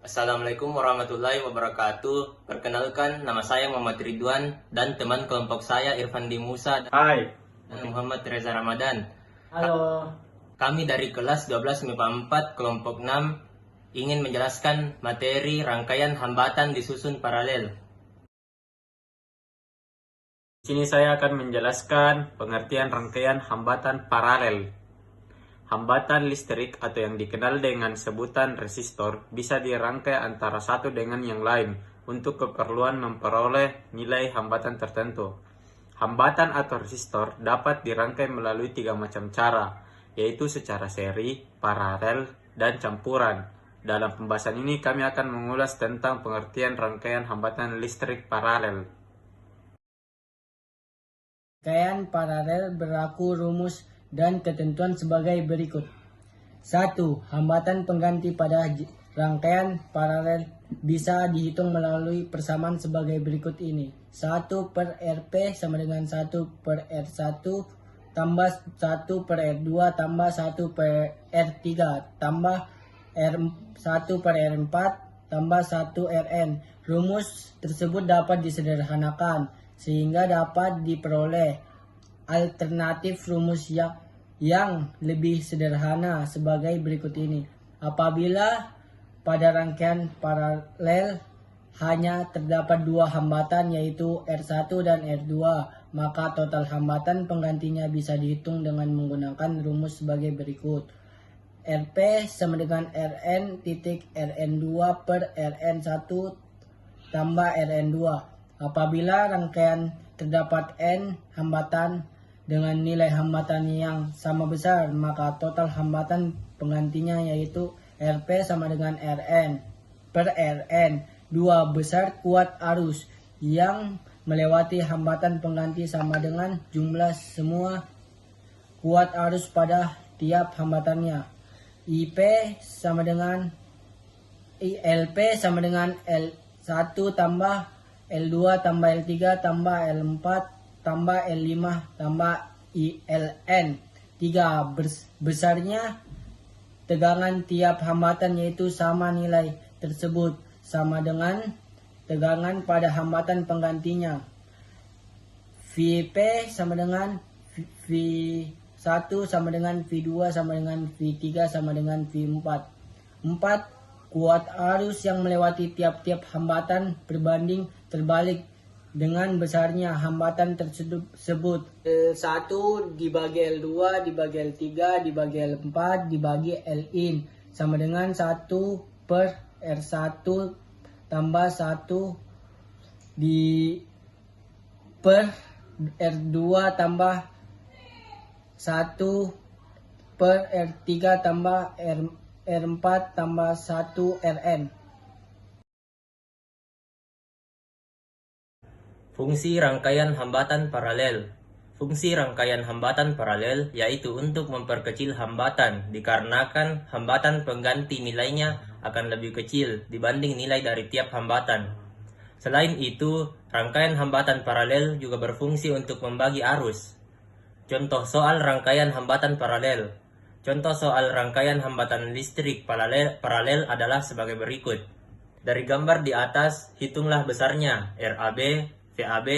Assalamualaikum warahmatullahi wabarakatuh. Perkenalkan, nama saya Muhammad Ridwan dan teman kelompok saya Irfan Musa Hai. dan Muhammad Reza Ramadan. Halo. Kami dari kelas 12 MIPA 4 kelompok 6 ingin menjelaskan materi rangkaian hambatan disusun paralel. Di sini saya akan menjelaskan pengertian rangkaian hambatan paralel. Hambatan listrik atau yang dikenal dengan sebutan resistor bisa dirangkai antara satu dengan yang lain untuk keperluan memperoleh nilai hambatan tertentu. Hambatan atau resistor dapat dirangkai melalui 3 macam cara, yaitu secara seri, paralel, dan campuran. Dalam pembahasan ini kami akan mengulas tentang pengertian rangkaian hambatan listrik paralel. Rangkaian paralel berlaku rumus dan ketentuan sebagai berikut. 1. Hambatan pengganti pada rangkaian paralel bisa dihitung melalui persamaan sebagai berikut ini. 1 per Rp sama dengan 1 per R1 tambah 1 per R2 tambah 1 per R3 tambah R1 per R4 tambah 1 Rn. Rumus tersebut dapat disederhanakan sehingga dapat diperoleh alternatif rumus yang lebih sederhana sebagai berikut ini. Apabila pada rangkaian paralel hanya terdapat 2 hambatan yaitu R1 dan R2, maka total hambatan penggantinya bisa dihitung dengan menggunakan rumus sebagai berikut. Rp sama dengan Rn titik Rn2 per Rn1 tambah Rn2. Apabila rangkaian terdapat N hambatan dengan nilai hambatan yang sama besar, maka total hambatan penggantinya yaitu Rp sama dengan Rn per Rn. 2 besar kuat arus yang melewati hambatan pengganti sama dengan jumlah semua kuat arus pada tiap hambatannya. IP sama dengan LP sama dengan L1 tambah L2 tambah L3 tambah L4 tambah L5 tambah ILN. 3 besarnya tegangan tiap hambatan yaitu sama nilai tersebut sama dengan tegangan pada hambatan penggantinya. VP sama dengan V1 sama dengan V2 sama dengan V3 sama dengan V4. 4 kuat arus yang melewati tiap-tiap hambatan berbanding terbalik dengan besarnya hambatan tersebut. L1 dibagi L2 dibagi L3 dibagi L4 dibagi Lin sama dengan 1 per R1 tambah 1 per R2 tambah 1 per R3 tambah R4 tambah 1 Rn. Fungsi rangkaian hambatan paralel. Fungsi rangkaian hambatan paralel yaitu untuk memperkecil hambatan dikarenakan hambatan pengganti nilainya akan lebih kecil dibanding nilai dari tiap hambatan. Selain itu, rangkaian hambatan paralel juga berfungsi untuk membagi arus. Contoh soal rangkaian hambatan paralel. Contoh soal rangkaian hambatan listrik paralel adalah sebagai berikut. Dari gambar di atas, hitunglah besarnya RAB, VAB,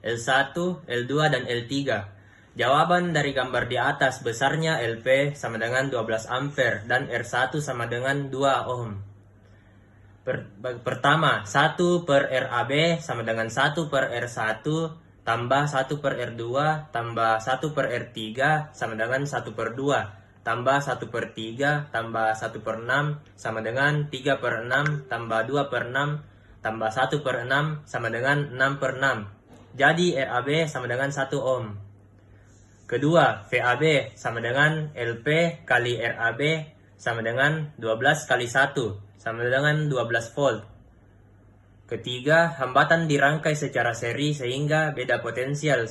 L1, L2, dan L3. Jawaban dari gambar di atas besarnya LP sama dengan 12 ampere dan R1 sama dengan 2 ohm. Pertama, 1 per RAB sama dengan 1 per R1 tambah 1 per R2 tambah 1 per R3 sama dengan 1 per 2 tambah 1 per 3 tambah 1 per 6 sama dengan 3 per 6 tambah 2 per 6 tambah 1 per 6 sama dengan 6 per 6. Jadi RAB sama dengan 1 ohm. Kedua, VAB sama dengan LP kali RAB sama dengan 12 kali 1 sama dengan 12 volt. Ketiga, hambatan dirangkai secara seri sehingga beda potensial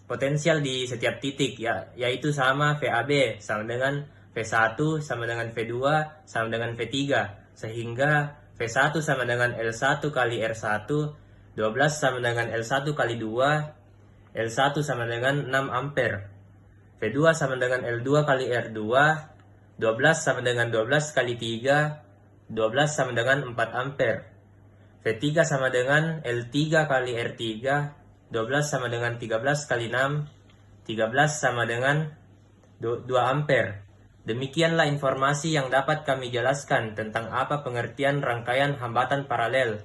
potensial di setiap titik yaitu sama VAB sama dengan V1 sama dengan V2 sama dengan V3 sehingga V1 sama dengan L1 kali R1, 12 sama dengan L1 kali 2, L1 sama dengan 6 ampere, V2 sama dengan L2 kali R2, 12 sama dengan 12 kali 3, 12 sama dengan 4 ampere. V3 sama dengan L3 kali R3, 12 sama dengan 13 kali 6, 13 sama dengan 2 ampere. Demikianlah informasi yang dapat kami jelaskan tentang apa pengertian rangkaian hambatan paralel.